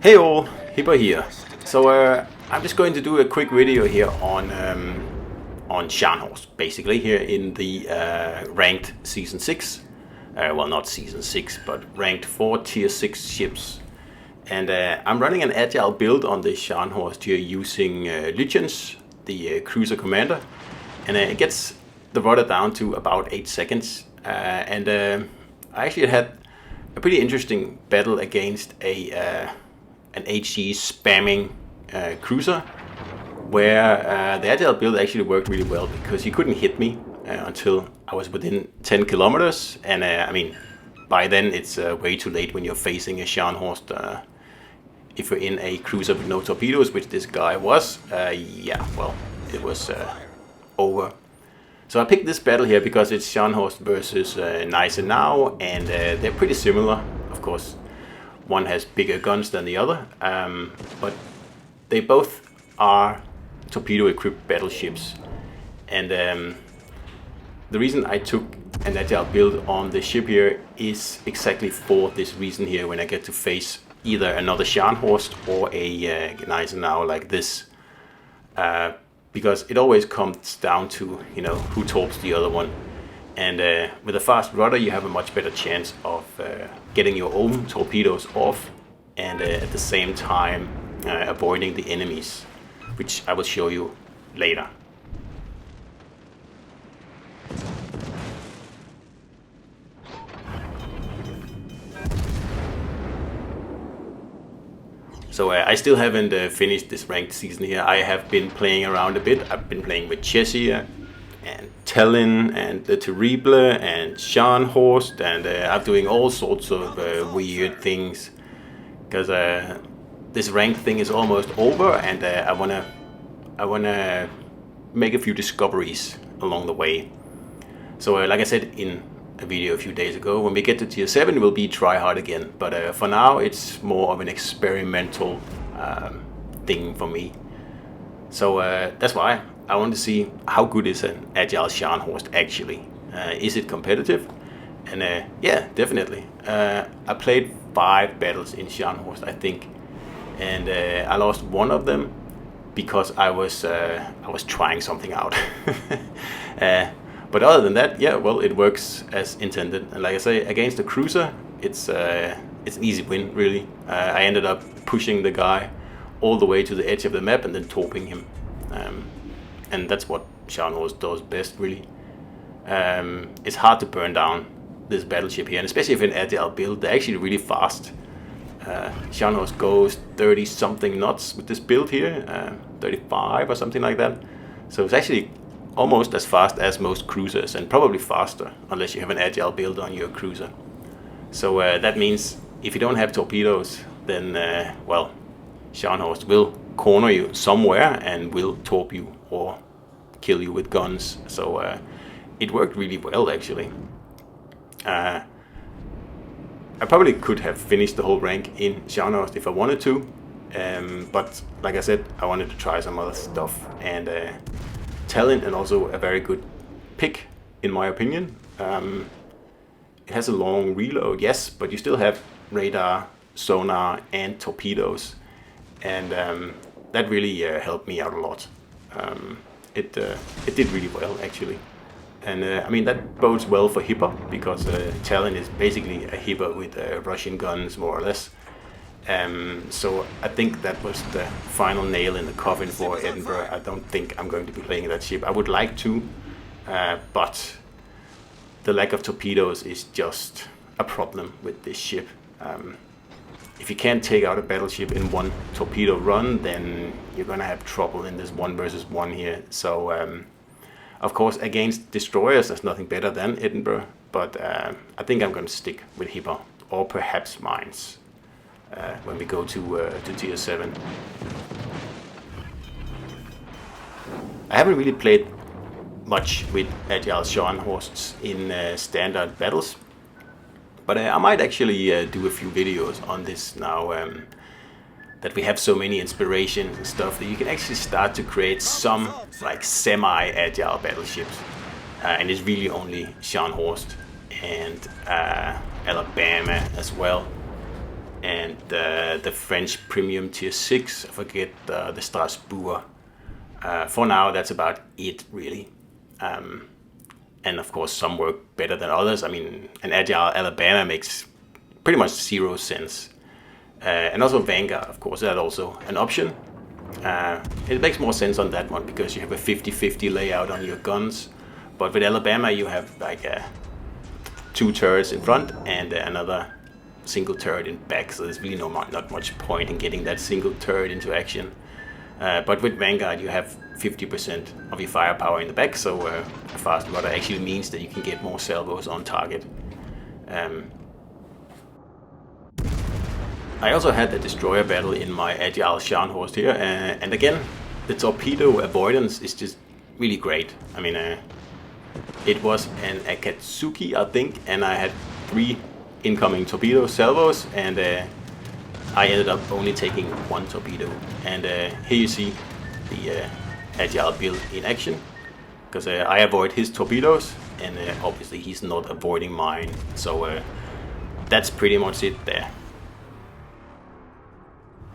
Hey all, Hipper here. I'm just going to do a quick video here on Scharnhorst, basically here in the ranked season 6. Well, not season 6, but ranked 4 tier 6 ships. And I'm running an agile build on the Scharnhorst here using Lytjens, the cruiser commander. And it gets the rudder down to about 8 seconds. I actually had a pretty interesting battle against an HG spamming cruiser, where the agile build actually worked really well because he couldn't hit me until I was within 10 kilometers. And I mean, by then it's way too late when you're facing a Scharnhorst. If you're in a cruiser with no torpedoes, which this guy was, yeah, well, it was over. So I picked this battle here because it's Scharnhorst versus Gneisenau, and they're pretty similar. Of course, one has bigger guns than the other, but they both are torpedo-equipped battleships. And the reason I took an agile build on the ship here is exactly for this reason here, when I get to face either another Scharnhorst or a Gneisenau like this. Because it always comes down to, you know, who torps the other one. And with a fast rudder, you have a much better chance of getting your own torpedoes off and at the same time avoiding the enemies, which I will show you later. So I still haven't finished this ranked season here. I have been playing around a bit. I've been playing with Chessie and Tellin and the Terrible and Scharnhorst, and I'm doing all sorts of weird things because this ranked thing is almost over, and I wanna make a few discoveries along the way. So like I said in a video a few days ago, when we get to tier 7 it will be try hard again, but for now it's more of an experimental thing for me. So that's why I want to see how good is an agile Scharnhorst actually. Is it competitive? And yeah, definitely. I played 5 battles in Scharnhorst, I think, and I lost one of them because I was trying something out. But other than that, yeah, well, it works as intended. And like I say, against a cruiser, it's an easy win, really. I ended up pushing the guy all the way to the edge of the map and then torping him. And that's what Scharnhorst does best, really. It's hard to burn down this battleship here, and especially if an agile build, they're actually really fast. Scharnhorst goes 30-something knots with this build here, 35 or something like that. So it's actually almost as fast as most cruisers, and probably faster, unless you have an agile build on your cruiser. So that means if you don't have torpedoes, then, well, Scharnhorst will corner you somewhere and will torp you or kill you with guns. So it worked really well, actually. I probably could have finished the whole rank in Scharnhorst if I wanted to, but like I said, I wanted to try some other stuff, and talent, and also a very good pick in my opinion. It has a long reload, yes, but you still have radar, sonar and torpedoes, and that really helped me out a lot. It did really well, actually. And I mean, that bodes well for Hipper, because Talon is basically a Hipper with Russian guns, more or less. So I think that was the final nail in the coffin for Edinburgh. I don't think I'm going to be playing that ship. I would like to, but the lack of torpedoes is just a problem with this ship. If you can't take out a battleship in one torpedo run, then you're gonna have trouble in this 1 versus 1 here. So of course, against destroyers there's nothing better than Edinburgh, but I think I'm gonna stick with Hipper, or perhaps mines. When we go to tier 7. I haven't really played much with agile Scharnhorsts in standard battles, but I might actually do a few videos on this now that we have so many inspirations and stuff, that you can actually start to create some like semi-agile battleships, and it's really only Scharnhorst and Alabama as well. and the French premium tier 6. I forget the Strasbourg. For now, that's about it, really. And of course, some work better than others. I mean, an Agile Alabama makes pretty much 0 sense. And also Vanguard, of course, that's also an option. It makes more sense on that one because you have a 50-50 layout on your guns. But with Alabama, you have like 2 turrets in front and another single turret in back. So there's really not much point in getting that single turret into action. But with Vanguard, you have 50% of your firepower in the back, so a fast rudder actually means that you can get more salvos on target. I also had the destroyer battle in my Agile Scharnhorst here, and again, the torpedo avoidance is just really great. I mean, it was an Akatsuki, I think, and I had 3 incoming torpedo salvos, and I ended up only taking 1 torpedo. And here you see the Agile build in action, because I avoid his torpedoes, and obviously he's not avoiding mine. So that's pretty much it there.